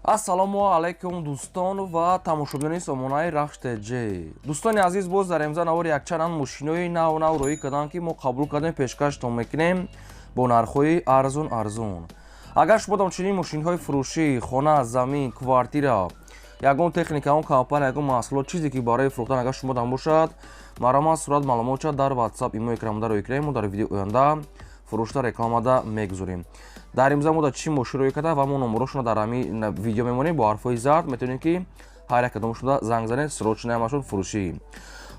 ассалому алайкум дӯстон ва тамошобинони сомонаи рахштеҷ. дӯстони азиз, боз дар имза навори якчанд мошинои нав роӣ карданд ки мо қабул кардем пешкаштон мекунем бо нархҳои арзон. агар шумо дар чунин мошинҳои фурӯшӣ, хона, замин, квартира, ягон техника, ягон компания, ягон маҳсулот, чизе ки барои фурӯхтан агар шумо дар бошад, маромад сурат маълумотша дар WhatsApp имои крамада роӣ кунем. мо дар видеои оянда фурӯшта рекламада мегузорем. дар имза мо дар чӣ мошин роӣ карда ва мо номерошона дар ҳамин видео мемонем. бо ҳарфҳои зард метавонем ки ҳар як кадом шуда занг занед срочная машин фурӯшӣ.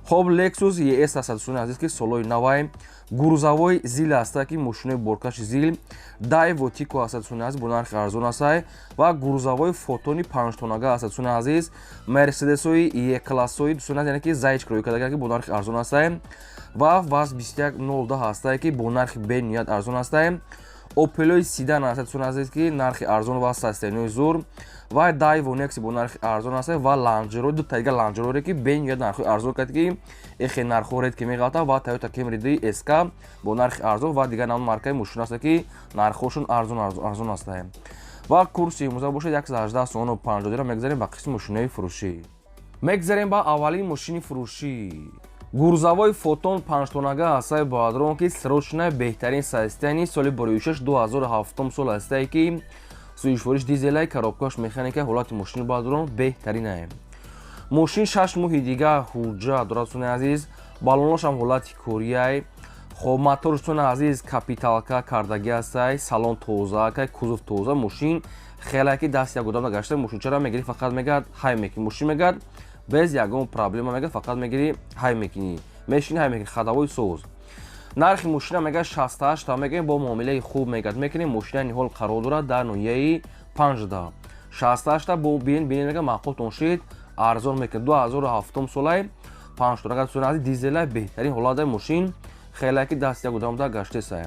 хоб Lexus ES 130 азиз ки солои навай гурузавои зил аста ки мошинои боркаши зил Daewoo Tico 130 азиз бо нархи арзон астай ва гурузавои фотони 5 тонага 130 азиз Mercedes-ои E-классои дӯстон яъне ки заичка роӣ карда ки бо нархи арзон астай ва ВАЗ 2110 астай ки бо нархи бениҳоят арзон астай Opel Sedan 130 азиз ки нархи арзон ва состоянии зур ва Daewoo Nexi бо нархи арзон аст ва Langer ду тайга Langer ки бениҳоят нархи арзон кард ки эхе нархо ред ки меғалта ва Toyota Camry SK бо нархи арзон ва дигар навъи маркаи мошин аст ки нархошон арзон аст. ва курси имрӯза бошад 118 сомону 50 дирҳам. мегзарем ба қисми мошинаи фурӯшӣ. мегзарем ба аввалин мошини фурӯшӣ. гурзавои фотон 5 тонага астай боадрон ки срочная беҳтарин состоянии соли 2006-2007 сол астай ки суишвориш дизелай коробкаш механика ҳолати мошини боадрон беҳтаринае. мошин 6 моҳи дига ҳуҷҷат дорад дӯстони азиз. балоношам ҳолати корияй. хоб мотор дӯстони азиз капиталка кардаги астай. салон тозаакай, кузов тоза. мошин хелаки даст як одам гашта. мошинчара мегири фақат мегад ҳай мекини. мошин мегад без ягон проблема мегад фақат мегири ҳай мекини. мешини ҳай мекини. хадавои соз. нархи мошина мегад 68 та мегем бо муомилаи хуб мегад мекунем. мошина ниҳол қарор дорад дар ноҳияи 15 68 та бо бин мегад маъқултон шид арзон мекунад. 2007 солай 5 тонага дӯстони азиз дизелай беҳтарин ҳолатай мошин хелаки даст як одам да гаштесай.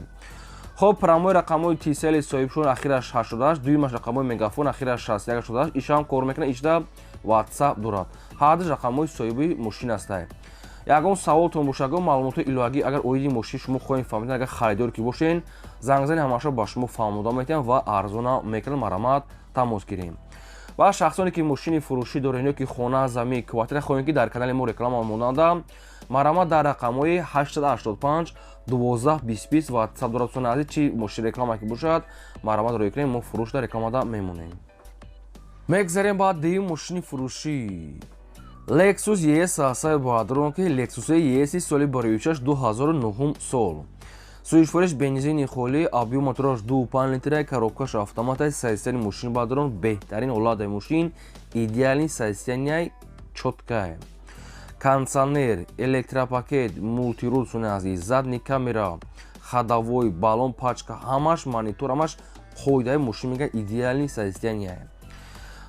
хоб прамои рақамои TCL соҳибшон ахираш 88, дуюмаш рақамои мегафон ахираш 61 88. ишам кор мекунад. ишда WhatsApp дорад. ҳардуш рақамои соҳиби мошин астай. ягон саволтон боша, ягон маълумоти иловагӣ агар оиди мошин шумо хоҳем фаҳмиден, агар харидор ки бошен зангзани ҳамаша ба шумо фаҳмода метиҳам ва арзона мекунад. маромад тамос гирем. ва шахсоне ки мошини фурӯшӣ дорен ё ки хона, замин, квартира хоҳем ки дар канали мо реклама монанда, маромад дар рақамҳои 885 12 20 WhatsApp дорад дӯстони азиз. чӣ мошин реклама ки бошад маромад роӣ кунем. мо фурӯшда рекламада мемонем. мегзарем ба дуюм мошини фурӯшӣ. Lexus ES астай боадрон ки Lexus ES соли 2006-2009 сол. суишвориш бензини холӣ, объём мотораш 2.5 литра, коробкаш автоматай, состоянии мошин боадрон беҳтарин ҳолатай мошин идеалин состоянияй чоткае. кондитсионер, электропакет, мултирул дӯстони азиз, задни камера, хадавой, балон пачка, ҳамаш монитор, ҳамаш қоидаи мошин мега идеалин состоянияе.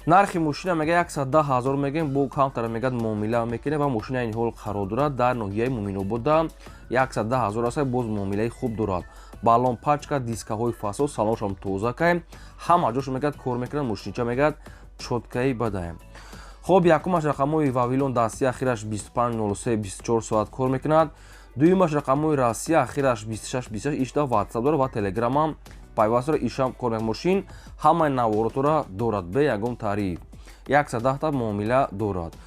нархи мошина мега 110 000 мегем бо камтара мегад муомила мекунем ва мошина ин ҳол қарор дорад дар ноҳияи Муминобода 110 000 аст. боз муомилаи хуб дорад. балон пачка, дискаҳои фасод, салоншам тозакай, ҳама ҷош мегад кор мекунад. мошинча мегад чоткаи бадае. хоб якумаш рақамои Вавилон дастӣ ахираш 2503-24 соат кор мекунад. дуюмаш рақамои Россия ахираш 26 ишда WhatsApp дорад ва Telegram пайваст дорад. ишам кор мекунад. мошин ҳамаи наворотора дорад бе ягон таъриф. 110 та муомила дорад.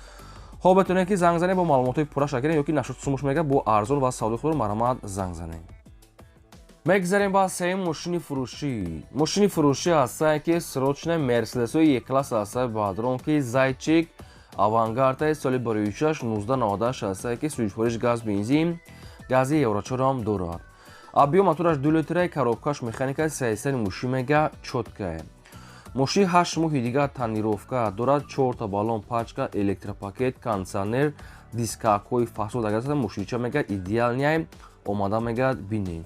хоб метавонем ки занг занем бо маълумотои пурраша гирем ё ки нашод сумош мегад бо арзон ва савдои худро маромад занг занем. мегзарем ба сеюм мошини фурӯшӣ. мошини фурӯшӣ астай ки срочная Mercedes-ои E-класс астай боадрон ки зайчик авангардай соли 2006-1998 астай ки суишвориш газ бензин гази евро-4 дорад. объём мотораш 2 литра, коробкаш механика, состоянии мошин мега чоткае. мошин 8 моҳи дига тонировка дорад. 4 та балон пачка, электропакет, кондитсионер, дискаҳои фасод агар мошинча мега идеалняй омада мегад бинем.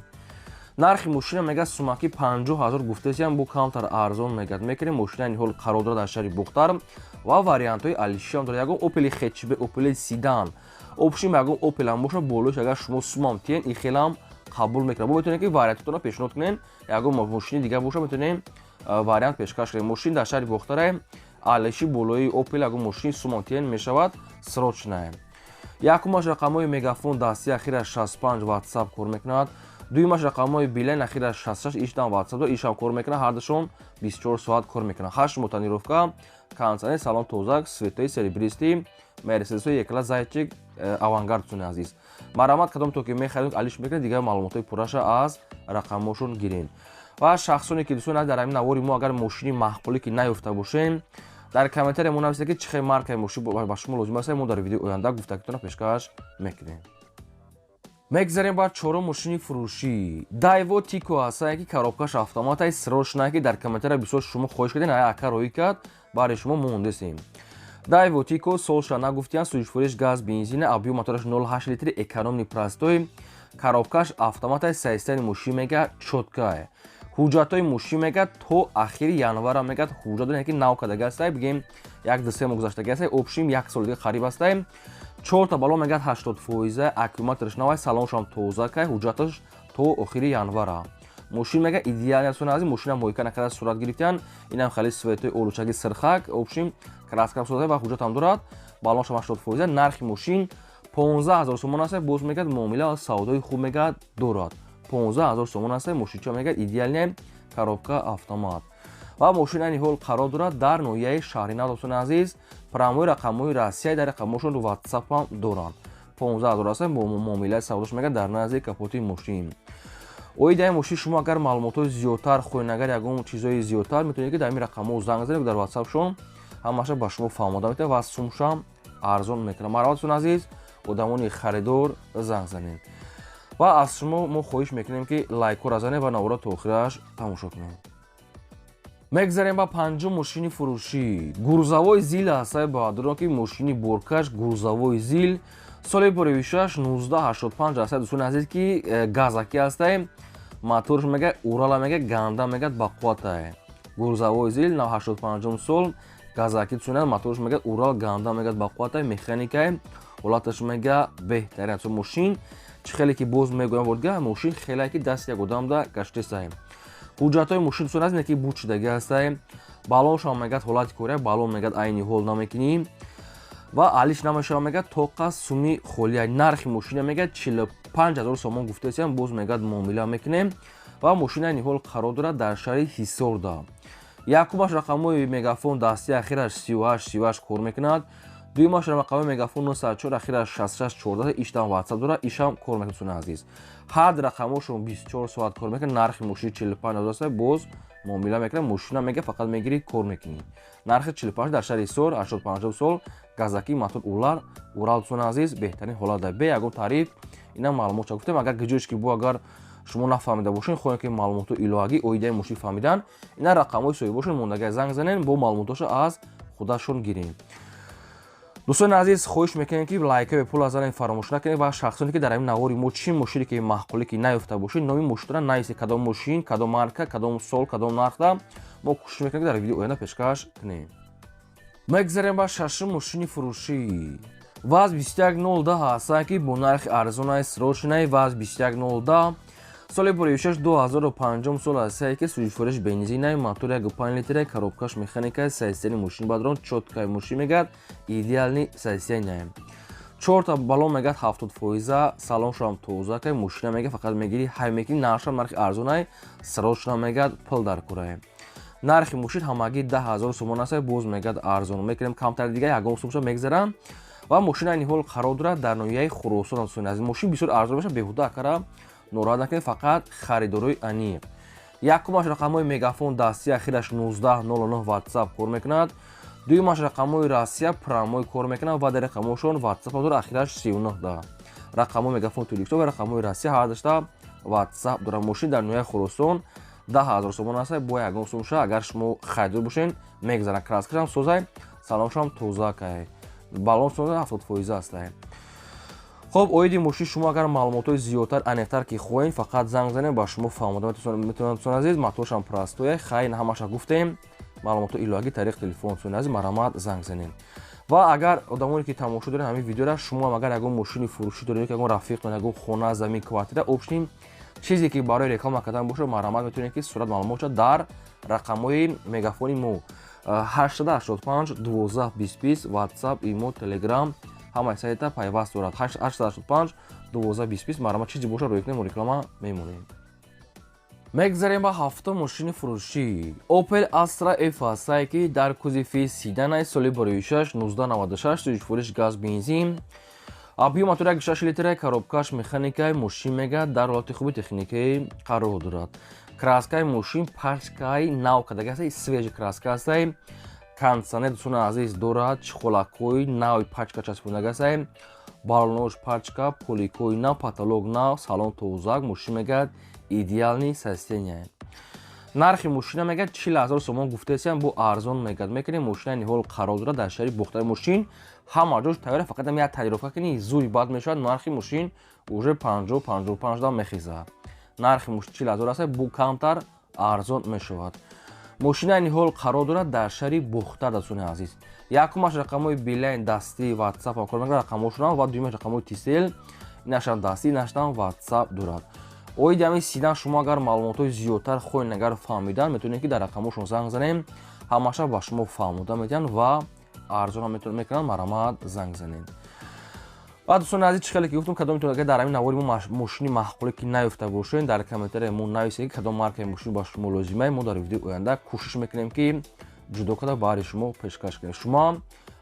нархи мошина мега сумаки 50 000 гуфтесиям бо камтар арзон мегад мекунем. мошина ин ҳол қарор дорад дар шаҳри Бухтар ва вариантҳои алишам дорад. ягон Opel хчб, Opel Sedan, опшин ягон Opel ам боша болош агар шумо сумам тиен ин хелам қабул мекунад. бо метавонем ки вариантотона пешниҳод кунем. ягон мошини дига боша метавонем вариант пешкаш кунем. мошин дар шаҳри Бухтарае алиши болои Opel ягон мошини сумам тиен мешавад срочная. якумаш рақамои Мегафон дастӣ ахираш 65 WhatsApp кор мекунад. дуюмаш рақамҳои билайн ахираш 66 иштам ватсап дор ишам кор мекунад, ҳардушон 24 соат кор мекунад. 8 мотонировка канцани салон тозак светои серебристи мерседесои екла зайчик авангардсуни азиз. Марамат кадом то ки мехаридед алиш мекунед, дигар маълумотои пурраша аз рақамҳошон гирен. ва шахсоне ки дӯстони дар ҳамин навори мо агар мошини маҳқулӣ ки наёфта бошем, дар комментария мо нависед ки чӣ хел маркаи мошин ба шумо лозим аст, мо дар видеои оянда гуфтагитона пешкаш мекунем. мегзарем ба чорум мошини фурӯшӣ. Daewoo Tico ҳастае ки коробкаш автоматаи срочнае ки дар комментария бисёр шумо хоҳиш кардем, ая ака роӣ кард, барои шумо муҳандисем. Daewoo Tico солша нагуфтиян сӯзишвориш газ бензина, объём мотораш 0.8 литри экономни простой, коробкаш автоматаи саистани мошин мега чоткае. ҳуҷҷатҳои мошин мега то ахири январа мегад ҳуҷҷат дорем ки нав кадаги ҳастае, бигем 1-2 моҳ гузаштаги ҳастае, обшим 1 соли дига хариб ҳастае. 4 балон мегад 80%, аккумулятораш навай, салоншам тозакай, ҳуҷҷаташ то охири январа. мошин мега идеални аст азиз, мошина моҳика накарда сурат гирифтиян, инам хали светои олучаги сирхак, обшим краскам соза ва ҳуҷҷатам дорад, балоншам 80%, нархи мошин 15 000 сомон аст, боз мегад муомила ва савдои хуб мегад дорад. 15 000 сомон аст, мошинчо мегад идеални коробка автомат. ва мошин айни ҳол қарор дорад дар ноҳияи шаҳрина дӯстони азиз, промои рақамҳои россия дар рақамҳошон ватсапам доранд. 15 000 аст, муомилаи савдош мегад дар назди капоти мошин. оидаи мошин шумо агар маълумотои зиёдтар хоҳед, агар ягон чизои зиёдтар метавонед ки дар ин рақамҳо занг занед, дар ватсапшон ҳамаша ба шумо фаҳмода метавад ва сумшам арзон мекунад. марҳаматон азиз, одамони харидор занг занед. ва аз шумо мо хоҳиш мекунем ки лайкҳоро занед ва навора то охираш тамошо кунед. мегзарем ба панҷум мошини фурӯшӣ. гурзавои зил ҳастае, баҳодурон ки мошини боркаш гурзавои зил соли поривишаш 1985 ҳастае, дӯстони азиз ки газаки ҳастае, моторш мега урала мега ганда мегад ба қувватае. гурзавои зил 85 сол газаки дӯстони моторш мега урал ганда мегад ба қувватае, механикае ҳолаташ мега беҳтарин. то мошин чӣ хеле ки боз мегӯям водга, мошин хеле ки дасти як одамда гаштесае. ҳуҷҷатҳои мошин дӯстони азиз ки буд шудагӣ ҳастае, балоншам мегад ҳолати кория, балон мегад айни ҳол намекунӣ ва алиш намешава мегад тоқа суми холия. нархи мошина мегад 45 000 сомон гуфтасиям, боз мегад муомила мекунем ва мошина айни ҳол қарор дорад дар шаҳри ҳисорда. якумаш рақамҳои мегафон дасти ахираш 38 кор мекунад, дуюмаш рақамҳои мегафон 94 ахираш 66 14 иштам ватсап дорад, ишам кор мекунад дӯстони азиз. ҳар рақамҳошон 24 соат кор мекунад, нархи мошини 45 000 аст, боз муомила мекунад, мошина мега фақат мегирӣ кор мекунӣ. нархи 45 дар шаҳри ҳисор 85 сол газаки мотор урал дӯстони азиз, беҳтарин ҳолат дар бе ягон таъриф. ина маълумота гуфтем, агар гиҷоиш ки бо агар шумо нафаҳмида бошед, хоҳем ки маълумоти илоҳагӣ оидаи мошин фаҳмидан, ина рақамҳои соҳибошон мондагӣ занг занен, бо маълумоташа аз худашон гирем. дӯстони азиз, хоҳиш мекунем ки лайка бепул занед, фаромӯш накунед ва шахсоне ки дар ҳамин навори мо чӣ мошине ки маҳқулӣ ки наёфта бошед, номи мошинро нависед, кадом мошин, кадом марка, кадом сол, кадом нархда, мо кӯшиш мекунем ки дар видеои оянда пешкаш кунем. мегзарем ба шашум мошини фурӯшӣ. ваз 2110 ҳастае ки бо нархи арзонаи срочнаи ваз 2110 соли поривишаш 2005 сол ҳастае ки сӯзишвориш бензинаи мотор 1.5 литре, коробкаш механикаи саистани мошин бадрон чоткаи мошин мегад идеални саистани. 4 балон мегад 70%, салоншам тозакай, мошина мега фақат мегири ҳай мекунӣ, нархшам нархи арзонаи срочна мегад пул дар курае. нархи мошин ҳамагӣ 10 000 сомон аст, боз мегад арзон мекунем, камтар дига ягон сумша мегзарам ва мошина айни ҳол қарор дорад дар ноҳияи Хуросон дӯстони азиз. мошин бисёр арзон баша, беҳуда акара нороҳат накунед, фақат харидорои аниқ. якумаш рақамҳои мегафон дасти ахираш 1909 ватсап кор мекунад, дуюмаш рақамҳои россия промои кор мекунад ва дар рақамҳошон ватсап дорад, ахираш 39 рақамҳои мегафон телевизор ва рақамҳои россия ҳар дашта ватсап дорад. мошин дар ноҳияи Хуросон 10 000 сомон аст, бо ягон сумша агар шумо харидор бошед, мегзарад, краскашам созай, салоншам тозакай, балон созай 70% астае. хоб, оиди мошин шумо агар маълумотои зиёдтар аниқтар ки хоҳем, фақат занг занед, ба шумо фаҳмода метавонад дӯстони азиз. моторшам простоя, хай ҳамаша гуфтем, маълумотои илоҳагӣ тариқи телефон дӯстони азиз, марҳамат занг занед. ва агар одамоне ки тамошо доред ҳамин видеоро, шумо агар ягон мошини фурӯшӣ доред, ягон рафиқтон, ягон хона, замин, квартира, обшним чизе ки барои реклама кардан бошад, марҳамат метавонед ки сурат маълумотша дар рақамҳои мегафони мо 885 12 20 20 ватсап, имо, телеграм ҳамаи сайта пайваст дорад. 885 1220 марама чизи боша рӯй кунем, реклама мемонем. мегзарем ба ҳафтум мошини фурӯшӣ. Opel Astra F ҳастае, ки дар кузифи седанаи соли борюшаш 1996 сӯзишфурӯш газ бензин. объем мотори 1.6 литраи коробкаш механикаи мошин мегӯяд дар ҳолати хуби техникӣ қарор дорад. краскаи мошин пачкаи нав кардаги ҳастаи свежи краска ҳастаи кондитсионер дӯстони азиз дорад, чихолакҳои нави пачка часпонидаги ҳастаи балонош пачка, поликои нав, потолок нав, салон тозак, мошин мегӯяд идеални состояние. нархи мошина мегӯяд 40 000 сомон гуфтаесам, бо арзон мегӯяд. мекунем мошина ниҳол қарор дорад дар шаҳри бухтаи мошин ҳама ҷош тайёра, фақат як таҳдидовка кунӣ зуди бад мешавад, нархи мошин уже 50-55 дам мехизад. нархи мошин 40 000 аст, бо камтар арзон мешавад. мошина ниҳол қарор дорад дар шаҳри бухта дӯстони азиз. якумаш рақамҳои билайн дастӣ ватсап кор мекунад, рақамҳошонам ва дуюмаш рақамҳои тисел инашам дастӣ, инашам ватсап дорад. оиди ҳамин сидан шумо агар маълумотҳои зиёдтар хоҳед агар фаҳмидан, метавонед ки дар рақамҳошон занг занем, ҳамаша ба шумо фаҳмода медиҳанд ва арзонам мекунанд, марамат занг занед. ва дӯстони азиз, чӣ хеле ки гуфтам, кадом метавонед дар ҳамин навори мо мошини маҳқуле ки наёфта бошед, дар комментария мо нависед ки кадом маркаи мошин ба шумо лозимае. мо дар видеои оянда кӯшиш мекунем ки ҷудо карда баъри шумо пешкаш кунем. шумо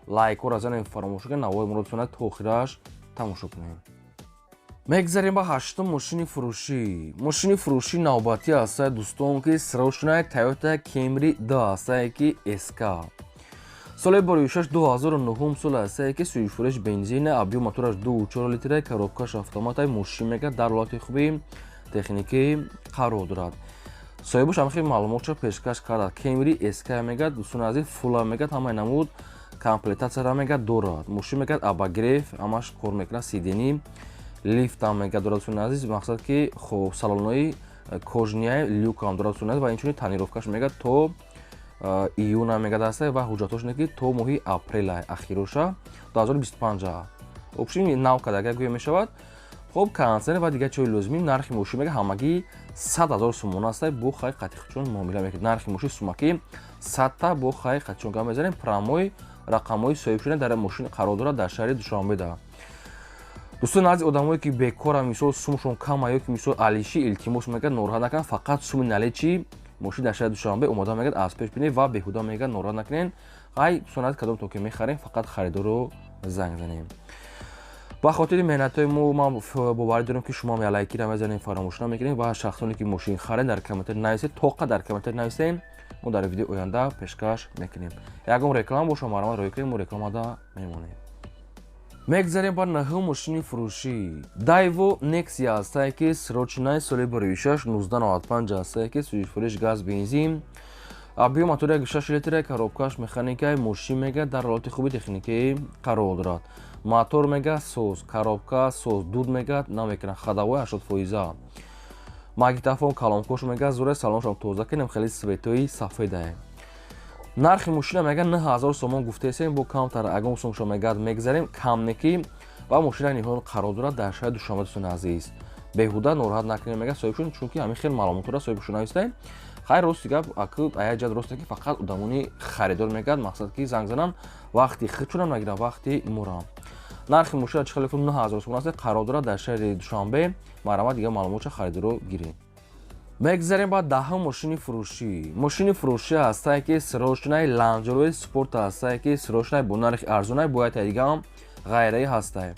лайкҳоро занем фаромӯш кунед, навори моро дӯстонед то охираш тамошо кунем. мегзарем ба ҳаштум мошини фурӯшӣ. мошини фурӯшӣ навбатӣ ҳастае дӯстон, ки срочная Toyota Camry 2 ҳастае, ки SK. соли борюшаш 2009 сол ҳастае, ки сӯзишфурӯш бензин, объем мотораш 2.4 литраи, коробкаш автоматаи мошин мегӯяд дар ҳолати хуби техникӣ қарор дорад. соҳибаш ҳамахи маълумотро пешкаш кардад. Camry SK мегӯяд, дӯстони азиз, фулла мегӯяд, ҳамаи намуд комплектатсияра мегӯяд дорад. мошин мегӯяд абагреф, ҳамаш кор мекунад, сиденӣ лифтам мегӯяд дорад дӯстони азиз, мақсад ки хоб салонҳои кожнияи люкам дорад дӯстони азиз ва инчунин таънировкаш мегӯяд то июна мегӯяд ҳастае ва ҳуҷҷатош не ки то моҳи апрела ахироша 2025 опшини нав кардаги гӯя мешавад. хоб кондитсионер ва дигар чиҳои лозимӣ. нархи мошин мегӯяд ҳамагӣ 100 000 сомон астае, бо хай қатиқчон муомила мекунед. нархи мошин сумакӣ 100 бо хай қатиқчон гап мезанем. промои рақамҳои соҳибшуда дар мошин қарор дорад дар шаҳри душанбеда. дӯстони азиз, одамое ки бекора, мисол сумшон кама ё ки мисол алиши илтимос мегӯяд нороҳат накунанд, фақат суми наличи мошин дар шаҳри душанбе омода мегӯяд аз пеш бинед ва беҳуда мегӯяд нороҳат накунед. ай дӯстони азиз, кадом то ки мехарем, фақат харидорро занг занем. ба хотири меҳнатҳои мо ман боварӣ дорам ки шумо лайкира мезанем, фаромӯш намекунем ва шахсоне ки мошин харед дар комментари нависед, тоқа дар комментари нависем, мо дар видеои оянда пешкаш мекунем. ягон реклама боша, маромат роя кунем, мо рекламада мемонем. мегзарем ба наҳум мошини фурӯшӣ. Daewoo Nexia ҳастае, ки срочнаи соли борюшаш 1995 ҳастае, ки сӯзишфурӯш газ бензин, объем мотори 1.6 литраи, коробкаш механикаи мошин мегӯяд дар ҳолати хуби техникӣ қарор дорад. мотор мегӯяд соз, коробка соз, дуд мегӯяд, намекунад ходовой 80%. магнитофон калонкош мегӯяд, зуре салоншам тоза кунем, хеле светои сафедае. нархи мошина мегӯяд 9 000 сомон гуфтаесем, бо камтар ягон сомоншо мегӯяд мегзарем, камнекӣ ва мошина ниҳол қарор дорад дар шаҳри душанбе. дӯстони азиз, беҳуда нороҳат накунем мегӯяд соҳибшон, чунки ҳамин хел маълумотро соҳибшон навистаем. хайр рости гап ая ҷад росте ки фақат одамони харидор мегӯяд, мақсад ки занг занам вақти худшонам нагирам, вақти мурам. нархи мошина чӣ хеле 9 000 сомон аст, қарор дорад дар шаҳри душанбе. марамат дигар маълумотро харидорро гирем. мегзарем ба даҳум мошини фурӯшӣ. мошини фурӯшӣ ҳастае, ки срочнаи Land Rover Sport ҳастае, ки срочнаи бо нархи арзонае, бо як дигам ғайраи ҳастае.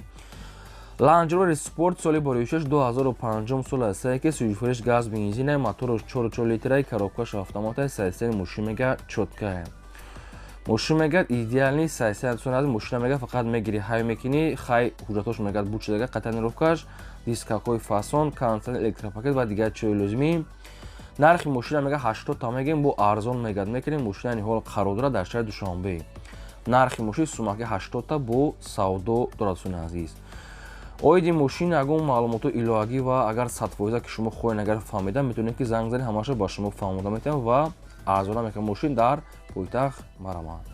Land Rover Sport соли борюшаш 2005 сол ҳастае, ки сӯзишфурӯш газ бензинае, моторош 4.4 литраи, коробкаш автоматае, состояние мошин мегӯяд чоткае. мошин мегӯяд идеални состояние дӯстони азиз, мошина мегӯяд фақат мегири ҳай мекунӣ, хай ҳуҷҷатош мегӯяд буд шудага, қатанировкаш, дискакҳои фасон, кондитсионер, электропакет ва дигар чиҳои лозимӣ. нархи мошина мегӯяд 80 та мегӯем, бо арзон мегӯяд мекунем. мошина ниҳол қарор дорад дар шаҳри душанбе. нархи мошин сумаки 80 та бо савдо дорад дӯстони азиз. оиди мошин ягон маълумотҳои иловагӣ ва агар 100% ки шумо хоҳед агар фаҳмидан, метавонед ки занг занед, ҳамаша ба шумо фаҳмода метавонам ва арзона мекунам мошин дар пойтахт марамат.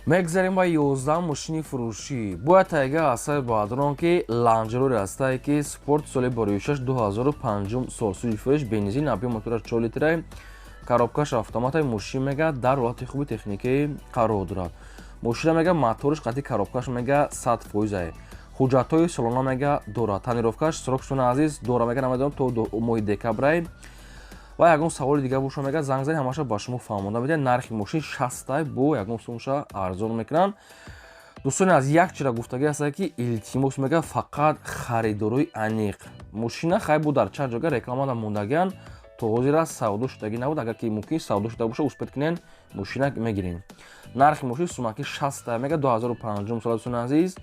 мегзарем ба 11 мошини фурӯшӣ. бояд тайга ҳастаи баъдрон ки Land Rover ҳастае, ки спорт соли борюшаш 2005 сол, сӯзишфурӯш бензин, объем мотораш 4 литраи, коробкаш автоматаи мошин мегӯяд дар ҳолати хуби техникӣ қарор дорад. мошина мега моториш қати коробкаш мега 100% ҳуҷҷатҳои солона мега дорад. Танировкаш срок шуна азиз дора мега намедонам то моҳи декабрай. ва ягон саволи дига буша мега занг зани ҳамаша ба шумо фаҳмонда медиҳад. нархи мошин 60 бо ягон сумша арзон мекунанд. дӯстони аз як чира гуфтагӣ ҳастад ки илтимос мега фақат харидорои аниқ. мошина хай бу дар чанд ҷойга рекламада мондагиан то ҳозира савдо шудагӣ набуд. агар ки мумкин савдо шуда боша успед кунен мошина мегирем. нархи мошин сумаки 60 мега 2050 сол дӯстони азиз.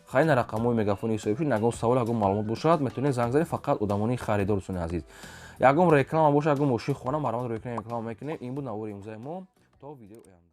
хай на рақамҳои мегафони ҳисобӣ шуд ягон савол ягон маълумот бошад метавонед занг занед фақат одамони харидор дӯстони азиз. ягон реклама боша ягон мошин хона маромад рӯи кунем реклама мекунем. ин буд навори имзои мо то видеои оянда.